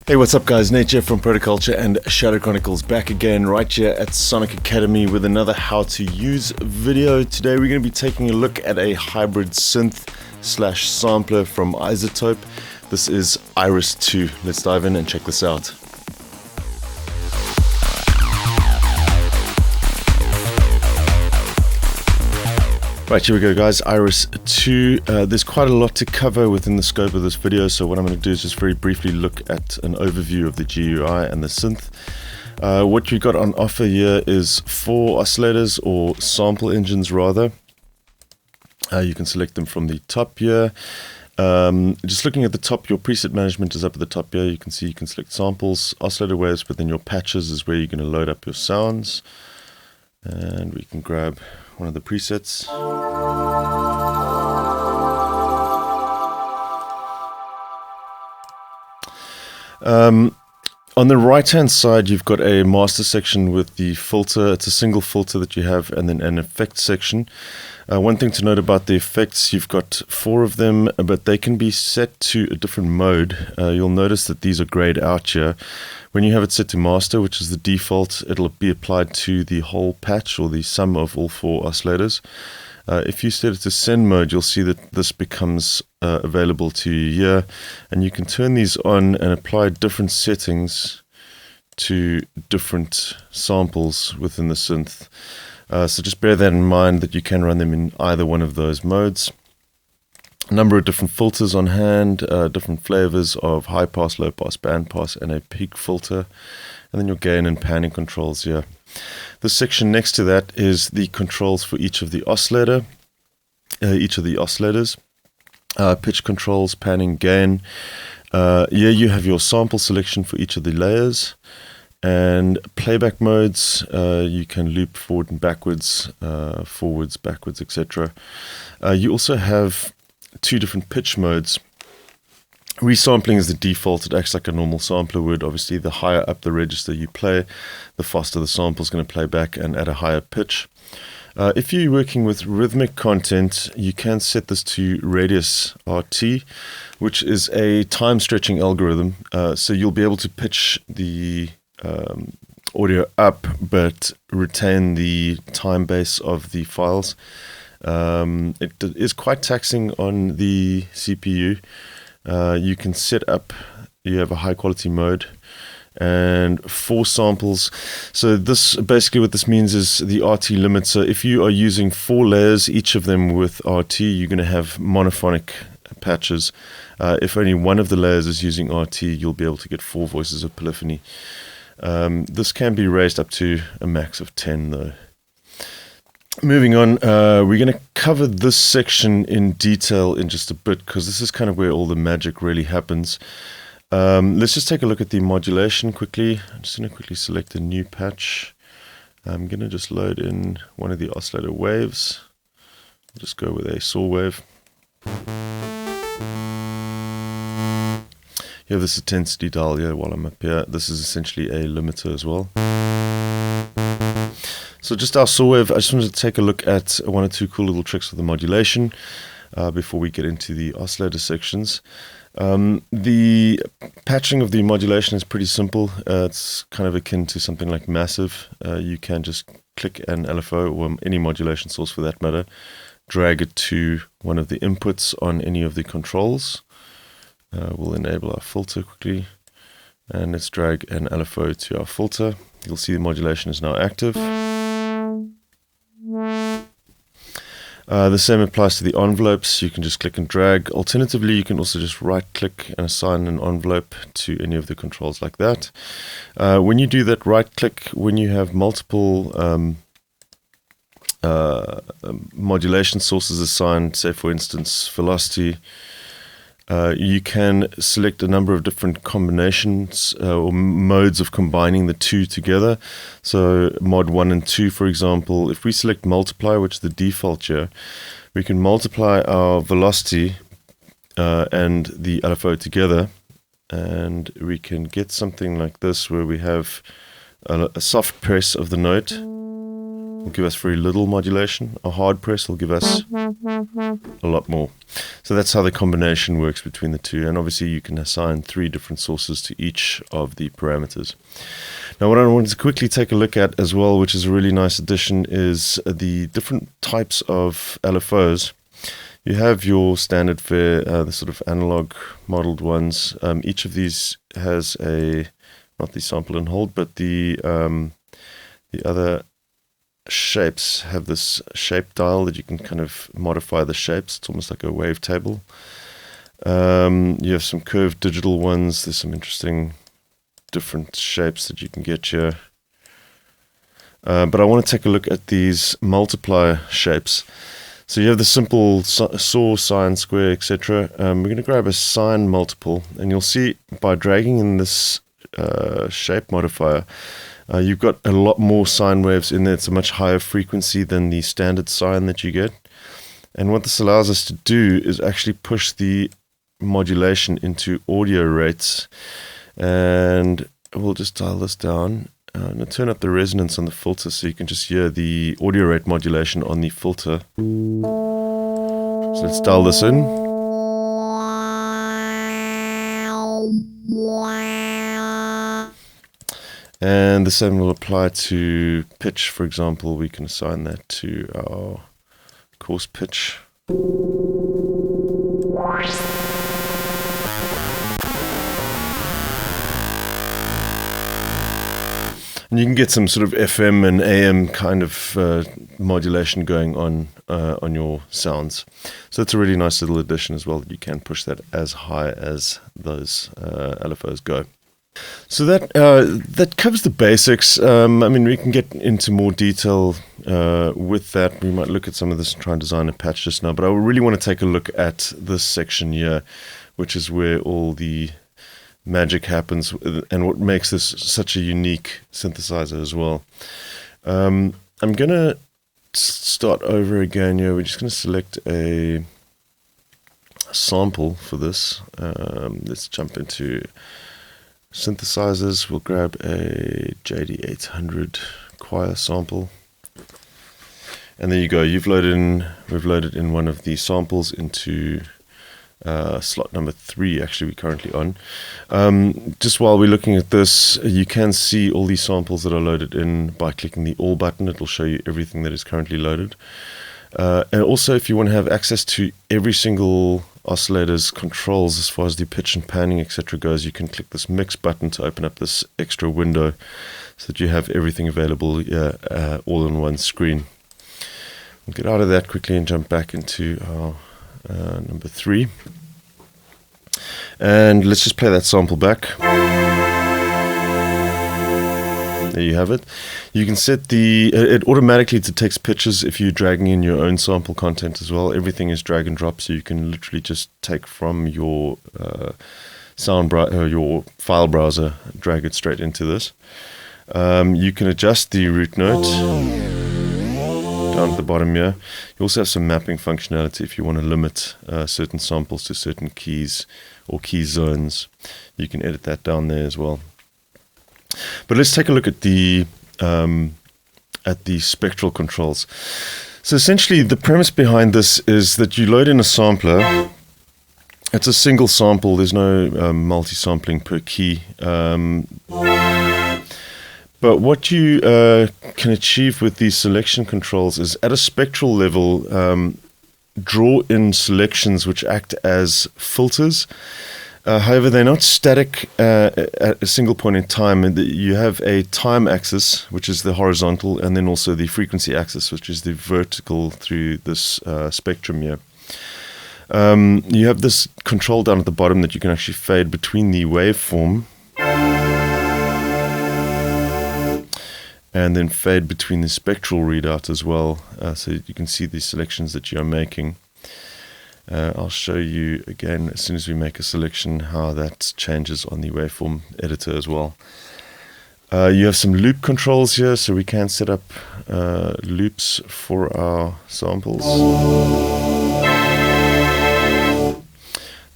Hey, what's up guys? Nate here from Protoculture and Shadow Chronicles back again right here at Sonic Academy with another how to use video. Today we're going to be taking a look at a hybrid synth slash sampler from iZotope. This is Iris 2. Let's dive in and check this out. Right, here we go guys, Iris 2. There's quite a lot to cover within the scope of this video, so what I'm going to do is just very briefly look at an overview of the GUI and the synth. What you got on offer here is 4 oscillators, or sample engines rather. You can select them from the top here. Just looking at the top, your preset management is up at the top here. You can see you can select samples, oscillator waves, but then your patches is where you're going to load up your sounds. And we can grab one of the presets. On the right hand side you've got a master section with the filter. It's a single filter that you have, and then an effect section. One thing to note about the effects, you've got 4 of them, but they can be set to a different mode. You'll notice that these are grayed out here. When you have it set to master, which is the default, it'll be applied to the whole patch or the sum of all 4 oscillators. If you set it to send mode, you'll see that this becomes available to you here, and you can turn these on and apply different settings to different samples within the synth. So just bear that in mind, that you can run them in either one of those modes. A number of different filters on hand, different flavors of high pass, low pass, band pass, and a peak filter, and then your gain and panning controls here. The section next to that is the controls for each of the oscillators, pitch controls, panning, gain. Here you have your sample selection for each of the layers, and playback modes. You can loop forward and backwards, backwards, etc. You also have 2 different pitch modes. Resampling is the default. It acts like a normal sampler would. Obviously, the higher up the register you play, the faster the sample is going to play back and at a higher pitch. If you're working with rhythmic content, you can set this to radius RT, which is a time stretching algorithm. So you'll be able to pitch the audio up but retain the time base of the files. It is quite taxing on the CPU. You can set up, you have a high quality mode and 4 samples. So this basically, what this means is the RT limit. So if you are using 4 layers, each of them with RT, you're going to have monophonic patches. If only one of the layers is using RT, you'll be able to get 4 voices of polyphony. This can be raised up to a max of 10 though. Moving on, we're going to cover this section in detail in just a bit, because this is kind of where all the magic really happens. Let's just take a look at the modulation quickly. I'm just going to quickly select a new patch. I'm going to just load in one of the oscillator waves. I'll just go with a saw wave. You have this intensity dial here while I'm up here. This is essentially a limiter as well. So just our saw wave, I just wanted to take a look at 1 or 2 cool little tricks with the modulation before we get into the oscillator sections. The patching of the modulation is pretty simple. It's kind of akin to something like Massive. You can just click an LFO, or any modulation source for that matter, drag it to one of the inputs on any of the controls. We'll enable our filter quickly, and let's drag an LFO to our filter. You'll see the modulation is now active. The same applies to the envelopes. You can just click and drag. Alternatively, you can also just right click and assign an envelope to any of the controls like that. When you do that right click, when you have multiple modulation sources assigned, say for instance velocity, you can select a number of different combinations or modes of combining the 2 together. So mod 1 and 2, for example, if we select multiply, which is the default here, we can multiply our velocity and the LFO together, and we can get something like this, where we have a soft press of the note will give us very little modulation. A hard press will give us a lot more. So that's how the combination works between the two. And obviously you can assign 3 different sources to each of the parameters. Now what I wanted to quickly take a look at as well, which is a really nice addition, is the different types of LFOs. You have your standard fare, the sort of analog modeled ones. Each of these has not the sample and hold, but the other shapes have this shape dial that you can kind of modify the shapes. It's almost like a wavetable. You have some curved digital ones. There's some interesting different shapes that you can get here. But I want to take a look at these multiply shapes. So you have the simple saw, sine, square, etc. We're going to grab a sine multiple, and you'll see by dragging in this shape modifier, you've got a lot more sine waves in there. It's a much higher frequency than the standard sine that you get. And what this allows us to do is actually push the modulation into audio rates. And we'll just dial this down. I'm going to turn up the resonance on the filter so you can just hear the audio rate modulation on the filter. So let's dial this in. And the same will apply to pitch, for example. We can assign that to our coarse pitch. And you can get some sort of FM and AM kind of modulation going on your sounds. So it's a really nice little addition as well. You can push that as high as those LFOs go. So that covers the basics. I mean, we can get into more detail with that. We might look at some of this and try and design a patch just now. But I really want to take a look at this section here, which is where all the magic happens and what makes this such a unique synthesizer as well. I'm going to start over again here. We're just going to select a sample for this. Let's jump into synthesizers. We'll grab a JD800 choir sample. And there you go. We've loaded in one of the samples into slot number 3, actually, we're currently on. Just while we're looking at this, you can see all these samples that are loaded in by clicking the All button. It will show you everything that is currently loaded. And also, if you want to have access to every single oscillator's controls as far as the pitch and panning, etc. goes, you can click this Mix button to open up this extra window so that you have everything available all on one screen. We'll get out of that quickly and jump back into our number 3. And let's just play that sample back. There you have it. You can set it automatically detects pitches if you're dragging in your own sample content as well. Everything is drag and drop, so you can literally just take from your your file browser, drag it straight into this. You can adjust the root note down at the bottom here. You also have some mapping functionality if you want to limit certain samples to certain keys or key zones. You can edit that down there as well. But let's take a look at the spectral controls. So essentially, the premise behind this is that you load in a sampler. It's a single sample. There's no multi-sampling per key. But what you can achieve with these selection controls is, at a spectral level, draw in selections which act as filters. However, they're not static at a single point in time. You have a time axis, which is the horizontal, and then also the frequency axis, which is the vertical through this spectrum here. You have this control down at the bottom that you can actually fade between the waveform and then fade between the spectral readout as well, so you can see the selections that you are making. I'll show you again as soon as we make a selection how that changes on the waveform editor as well. You have some loop controls here, so we can set up loops for our samples.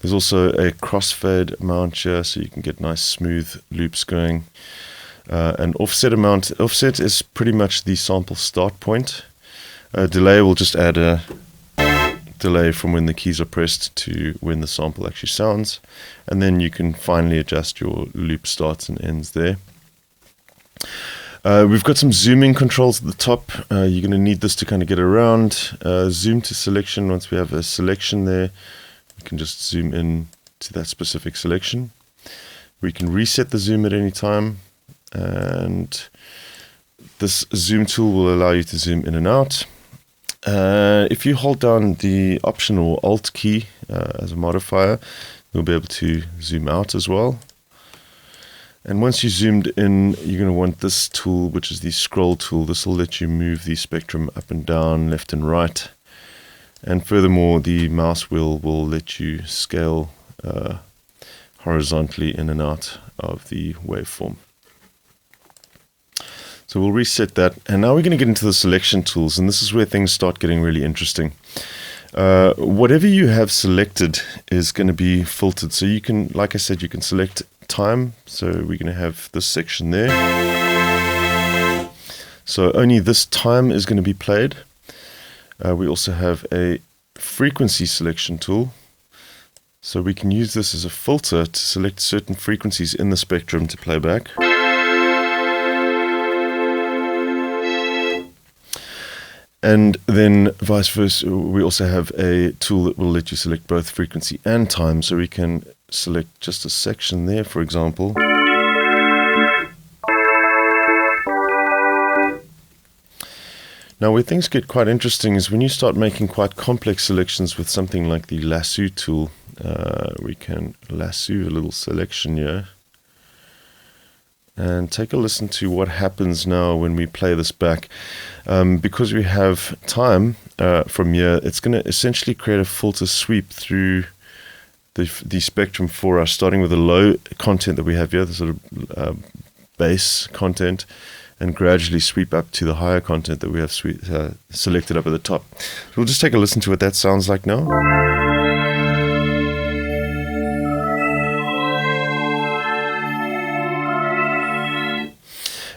There's also a crossfade amount here, so you can get nice smooth loops going. An offset amount. Offset is pretty much the sample start point. Delay will just add a delay from when the keys are pressed to when the sample actually sounds, and then you can finally adjust your loop starts and ends there. We've got some zooming controls at the top. You're going to need this to kind of get around. Zoom to selection. Once we have a selection there, we can just zoom in to that specific selection. We can reset the zoom at any time, and this zoom tool will allow you to zoom in and out. If you hold down the Option or Alt key as a modifier, you'll be able to zoom out as well. And once you zoomed in, you're going to want this tool, which is the scroll tool. This will let you move the spectrum up and down, left and right. And furthermore, the mouse wheel will let you scale horizontally in and out of the waveform. So we'll reset that. And now we're going to get into the selection tools, and this is where things start getting really interesting. Whatever you have selected is going to be filtered. So you can, like I said, you can select time. So we're going to have this section there. So only this time is going to be played. We also have a frequency selection tool. So we can use this as a filter to select certain frequencies in the spectrum to play back. And then vice versa, we also have a tool that will let you select both frequency and time. So we can select just a section there, for example. Now where things get quite interesting is when you start making quite complex selections with something like the lasso tool. We can lasso a little selection here. And take a listen to what happens now when we play this back. Because we have time from here, it's going to essentially create a filter sweep through the spectrum for us, starting with the low content that we have here, the sort of base content, and gradually sweep up to the higher content that we have selected up at the top. So we'll just take a listen to what that sounds like now.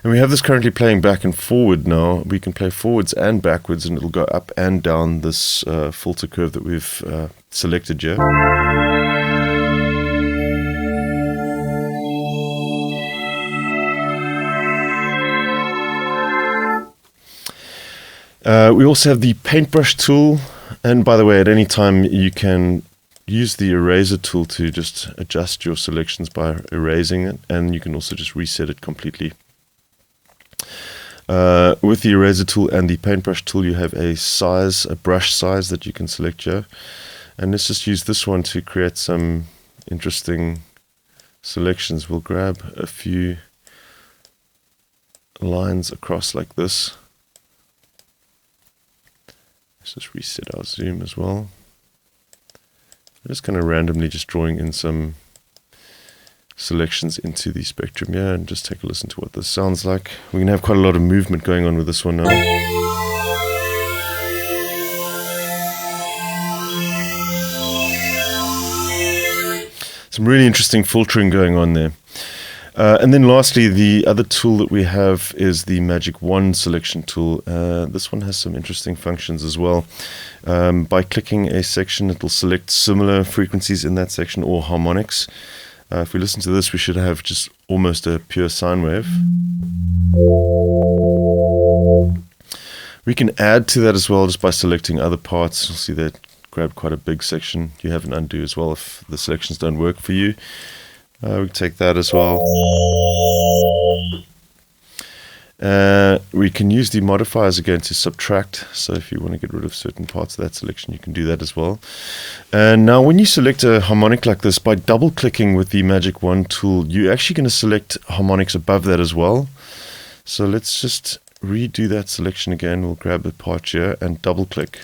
And we have this currently playing back and forward now. We can play forwards and backwards, and it'll go up and down this filter curve that we've selected here. We also have the paintbrush tool, and by the way, at any time you can use the eraser tool to just adjust your selections by erasing it, and you can also just reset it completely. With the eraser tool and the paintbrush tool, you have a brush size that you can select here. And let's just use this one to create some interesting selections. We'll grab a few lines across like this. Let's just reset our zoom as well. I'm just kind of randomly just drawing in some selections into the spectrum here, and just take a listen to what this sounds like. We're going to have quite a lot of movement going on with this one now. Some really interesting filtering going on there. And then lastly, the other tool that we have is the Magic Wand selection tool. This one has some interesting functions as well. By clicking a section, it will select similar frequencies in that section or harmonics. If we listen to this, we should have just almost a pure sine wave. We can add to that as well just by selecting other parts. You'll see that grabbed quite a big section. You have an undo as well if the selections don't work for you. We can take that as well. We can use the modifiers again to subtract. So if you want to get rid of certain parts of that selection, you can do that as well. And now when you select a harmonic like this, by double clicking with the Magic Wand tool, you're actually going to select harmonics above that as well. So let's just redo that selection again. We'll grab the part here and double click.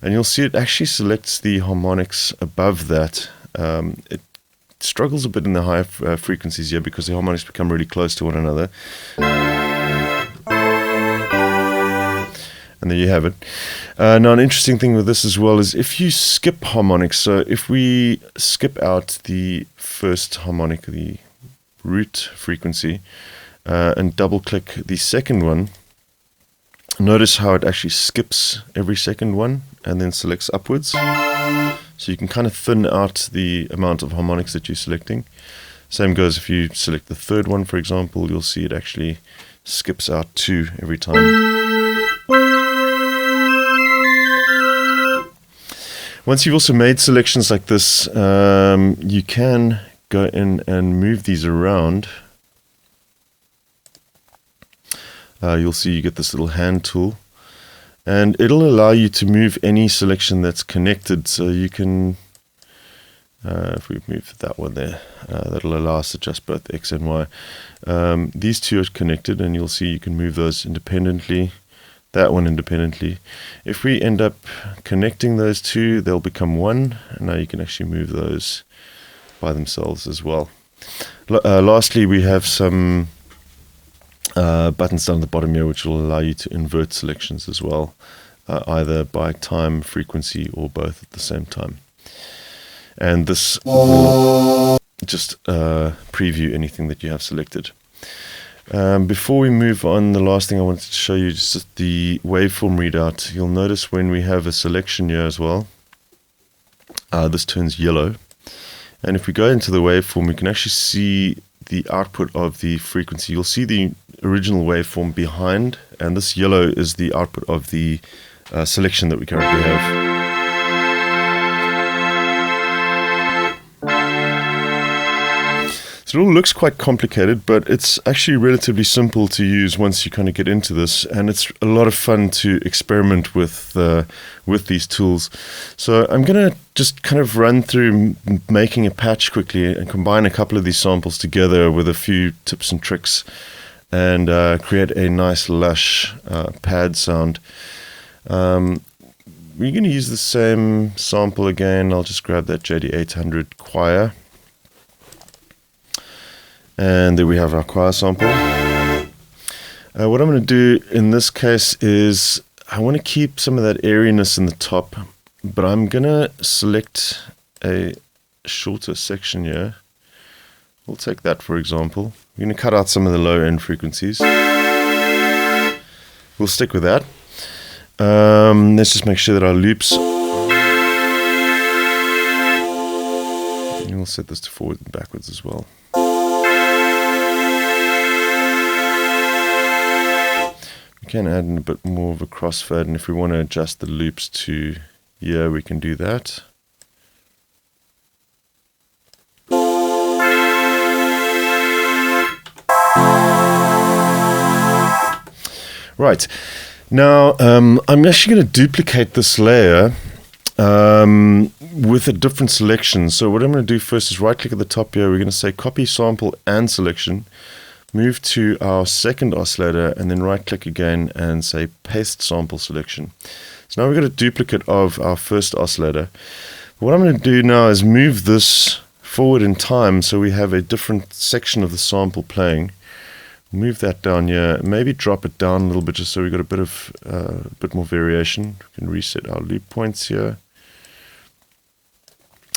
And you'll see it actually selects the harmonics above that. It struggles a bit in the higher frequencies here because the harmonics become really close to one another. And there you have it. Now an interesting thing with this as well is if you skip harmonics, so if we skip out the first harmonic, the root frequency, and double click the second one, Notice how it actually skips every second one and then selects upwards. So you can kind of thin out the amount of harmonics that you're selecting. Same goes if you select the third one, for example, you'll see it actually skips out 2 every time. Once you've also made selections like this, you can go in and move these around. You'll see you get this little hand tool, and it'll allow you to move any selection that's connected. So you can, if we move that one there, that'll allow us to adjust both X and Y. These two are connected, and you'll see you can move those independently, that one independently. If we end up connecting those two, they'll become one, and now you can actually move those by themselves as well. Lastly, we have some buttons down at the bottom here which will allow you to invert selections as well, either by time, frequency, or both at the same time. And this will just preview anything that you have selected. Before we move on, the last thing I wanted to show you is just the waveform readout. You'll notice when we have a selection here as well, this turns yellow. And if we go into the waveform, we can actually see the output of the frequency. You'll see the original waveform behind, and this yellow is the output of the selection that we currently have. So it all looks quite complicated, but it's actually relatively simple to use once you kind of get into this, and it's a lot of fun to experiment with these tools. So I'm going to just kind of run through making a patch quickly and combine a couple of these samples together with a few tips and tricks, and create a nice lush pad sound. We're going to use the same sample again. I'll just grab that JD800 choir. And there we have our choir sample. What I'm going to do in this case is I want to keep some of that airiness in the top, but I'm going to select a shorter section here. We'll take that for example. We're going to cut out some of the low end frequencies. We'll stick with that. Let's just make sure that our loops, and we'll set this to forward and backwards as well. We can add in a bit more of a crossfade, and if we want to adjust the loops to here, we can do that. Right, now I'm actually going to duplicate this layer with a different selection. So what I'm going to do first is right click at the top here. We're going to say copy sample and selection. Move to our second oscillator and then right click again and say paste sample selection. So now we've got a duplicate of our first oscillator. What I'm going to do now is move this forward in time so we have a different section of the sample playing. Move that down here, maybe drop it down a little bit just so we've got a bit more variation. We can reset our loop points here.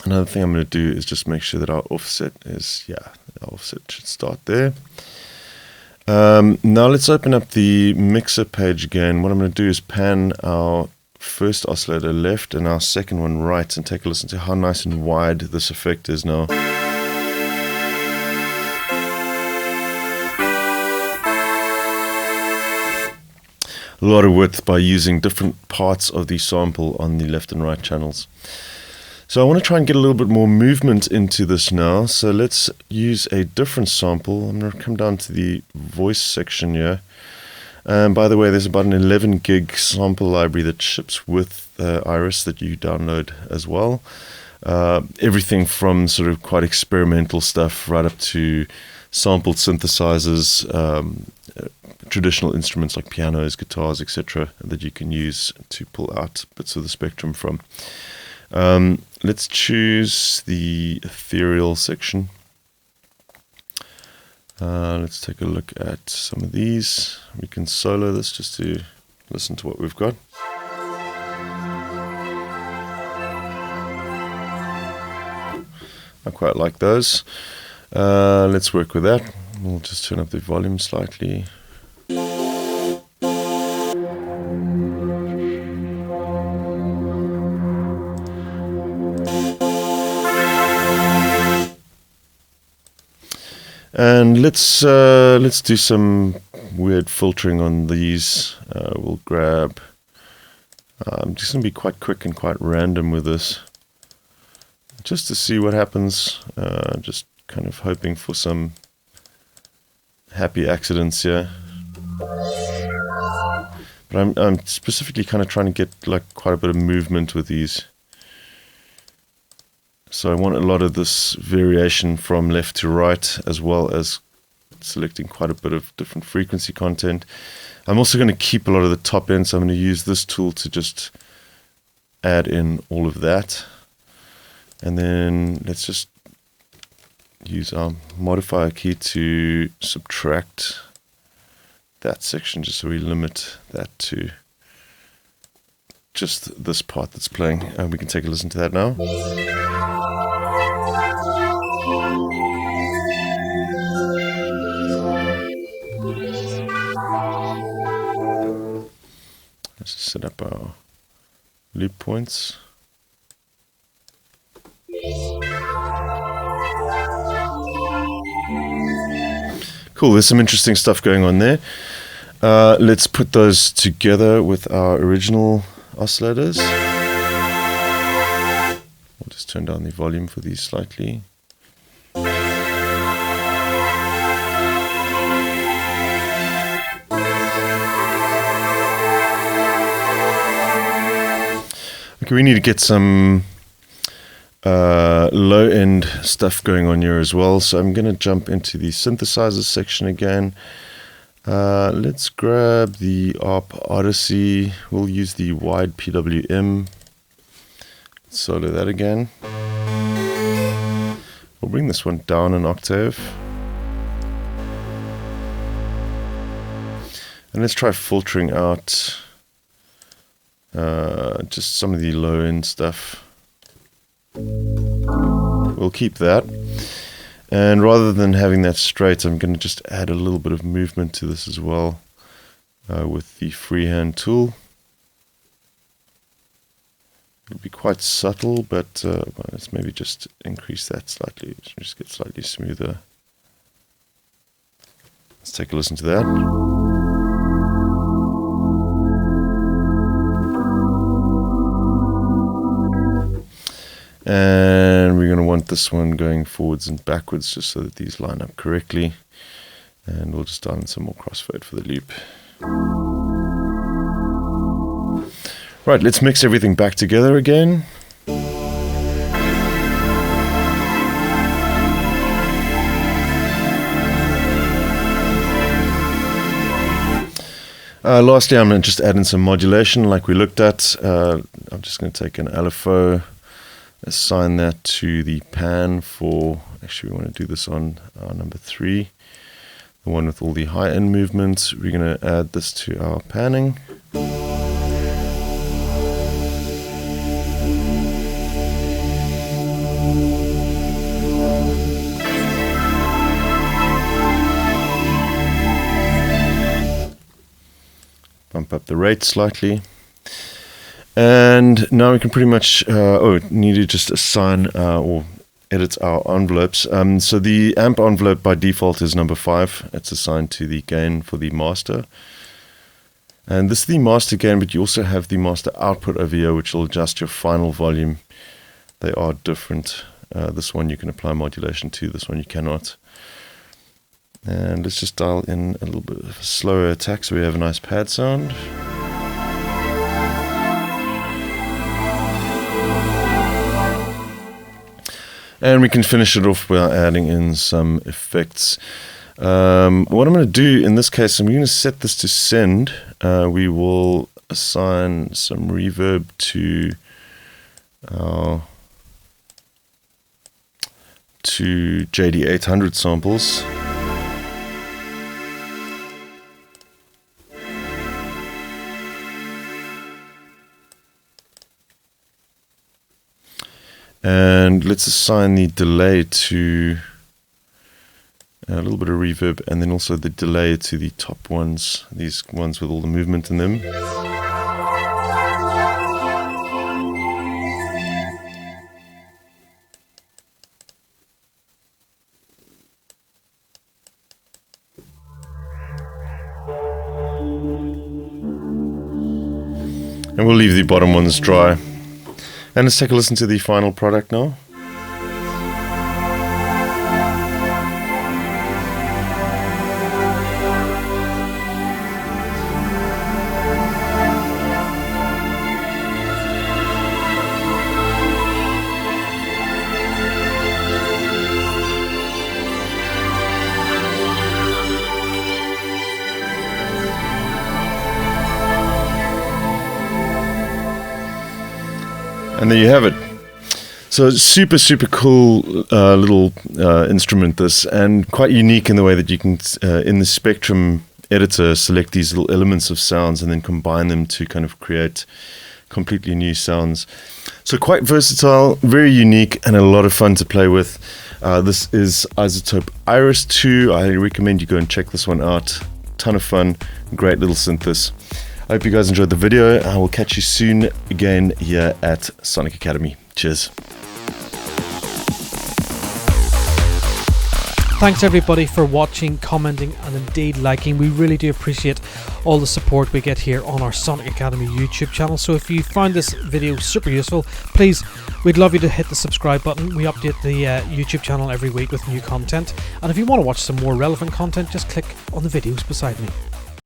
Another thing I'm going to do is just make sure that our offset is, our offset should start there. Now let's open up the mixer page again. What I'm going to do is pan our first oscillator left and our second one right and take a listen to how nice and wide this effect is now. A lot of width by using different parts of the sample on the left and right channels. So I want to try and get a little bit more movement into this now. So let's use a different sample. I'm going to come down to the voice section here. And by the way, there's about an 11 gig sample library that ships with Iris that you download as well. Everything from sort of quite experimental stuff right up to sampled synthesizers, traditional instruments like pianos, guitars, etc. that you can use to pull out bits of the spectrum from. Let's choose the ethereal section. Let's take a look at some of these. We can solo this just to listen to what we've got. I quite like those. Let's work with that. We'll just turn up the volume slightly. And let's do some weird filtering on these. We'll grab. I'm just going to be quite quick and quite random with this, just to see what happens. Just kind of hoping for some happy accidents here. But I'm specifically kind of trying to get like quite a bit of movement with these. So I want a lot of this variation from left to right, as well as selecting quite a bit of different frequency content. I'm also going to keep a lot of the top end, so I'm going to use this tool to just add in all of that. And then let's just use our modifier key to subtract that section, just so we limit that to just this part that's playing. And we can take a listen to that now. Let's set up our loop points. Cool, there's some interesting stuff going on there. Let's put those together with our original oscillators. We'll just turn down the volume for these slightly. Okay, we need to get some low-end stuff going on here as well. So I'm going to jump into the synthesizers section again. Let's grab the ARP Odyssey. We'll use the wide PWM. Solo that again. We'll bring this one down an octave. And let's try filtering out just some of the low-end stuff. We'll keep that. And rather than having that straight, I'm going to just add a little bit of movement to this as well with the freehand tool. It'll be quite subtle, but let's maybe just increase that slightly. Just get slightly smoother. Let's take a listen to that. And we're going to want this one going forwards and backwards just so that these line up correctly. And we'll just dial in some more crossfade for the loop. Right, let's mix everything back together again. Lastly, I'm going to just add in some modulation like we looked at. I'm just going to take an LFO. Assign that to the pan for, actually we want to do this on our number 3, the one with all the high end movements. We're going to add this to our panning. Bump up the rate slightly. And now we can pretty much, need to just assign or edit our envelopes. So the amp envelope by default is number 5. It's assigned to the gain for the master. And this is the master gain, but you also have the master output over here, which will adjust your final volume. They are different. This one you can apply modulation to, this one you cannot. And let's just dial in a little bit of a slower attack so we have a nice pad sound. And we can finish it off by adding in some effects. What I'm going to do in this case, I'm going to set this to send. We will assign some reverb to JD800 samples. And let's assign the delay to a little bit of reverb, and then also the delay to the top ones, these ones with all the movement in them. And we'll leave the bottom ones dry. And let's take a listen to the final product now. And there you have it. So super, super cool little instrument this, and quite unique in the way that you can, in the Spectrum editor, select these little elements of sounds and then combine them to kind of create completely new sounds. So quite versatile, very unique, and a lot of fun to play with. This is iZotope Iris 2. I recommend you go and check this one out. Ton of fun, great little synth this. I hope you guys enjoyed the video. I will catch you soon again here at Sonic Academy. Cheers. Thanks everybody for watching, commenting, and indeed liking. We really do appreciate all the support we get here on our Sonic Academy YouTube channel. So if you found this video super useful, please, we'd love you to hit the subscribe button. We update the YouTube channel every week with new content. And if you want to watch some more relevant content, just click on the videos beside me.